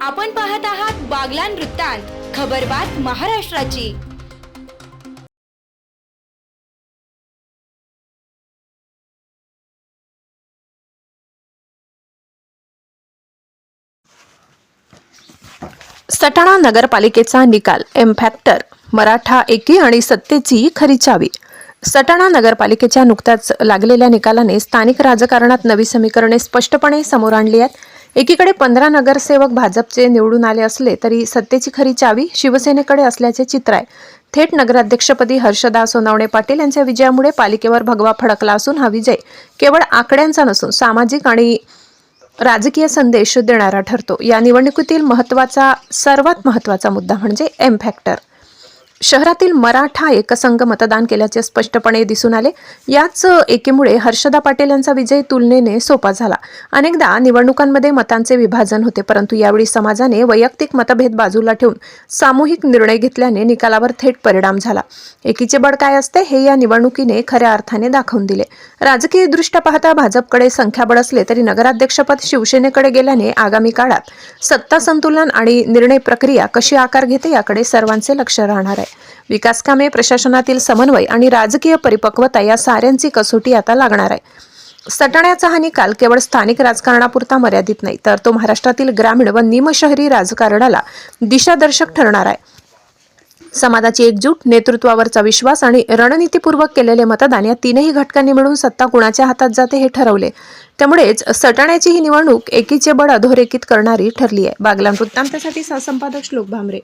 आपण पाहत आहात बागलान वृत्तांत, खबरबात महाराष्ट्राची। सटाणा नगरपालिकेचा निकाल एम फॅक्टर मराठा एकी आणि सत्तेची खरी चावी। सटाणा नगरपालिकेच्या नुकत्याच लागलेल्या निकालाने स्थानिक राजकारणात नवी समीकरणे स्पष्टपणे समोर आणली आहेत। एकीकडे 15 नगरसेवक भाजपचे निवडून आले असले तरी सत्तेची खरी चावी शिवसेनेकडे असल्याचे चित्र आहे। थेट नगराध्यक्षपदी हर्षदा सोनवणे पाटील यांच्या विजयामुळे पालिकेवर भगवा फडकला असून हा विजय केवळ आकड्यांचा नसून सामाजिक आणि राजकीय संदेश देणारा ठरतो। या निवडणुकीतील सर्वात महत्त्वाचा मुद्दा म्हणजे एम फॅक्टर। शहरातील मराठा एकसंघ मतदान केल्याचे स्पष्टपणे दिसून आले। याच एकीमुळे हर्षदा पाटील यांचा विजय तुलनेने सोपा झाला। अनेकदा निवडणुकांमध्ये मतांचे विभाजन होते, परंतु यावेळी समाजाने वैयक्तिक मतभेद बाजूला ठेवून सामूहिक निर्णय घेतल्याने निकालावर थेट परिणाम झाला। एकीचे बळ काय असते हे या निवडणुकीने खऱ्या अर्थाने दाखवून दिले। राजकीयदृष्ट्या पाहता भाजपकडे संख्याबळ असले तरी नगराध्यक्षपद शिवसेनेकडे गेल्याने आगामी काळात सत्ता संतुलन आणि निर्णय प्रक्रिया कशी आकार घेते याकडे सर्वांचे लक्ष राहणार आहे। विकास कामे, प्रशासनातील समन्वय आणि राजकीय परिपक्वता या साऱ्यांची कसोटी आता लागणार आहे। सटाण्याचा हा निकाल केवळ स्थानिक राजकारणापुरता मर्यादित नाही, तर तो महाराष्ट्रातील ग्रामीण व निमशहरी राजकारणाला दिशादर्शक ठरणार आहे। समाजाची एकजूट, नेतृत्वावरचा विश्वास आणि रणनीतीपूर्वक केलेले मतदान या तीनही घटकांनी मिळून सत्ता कुणाच्या हातात जाते हे ठरवले। त्यामुळेच सटाण्याची ही निवडणूक एकीचे बळ अधोरेखित करणारी ठरली आहे। बागलान वृत्तांतासाठी सहसंपादक श्लोक भामरे।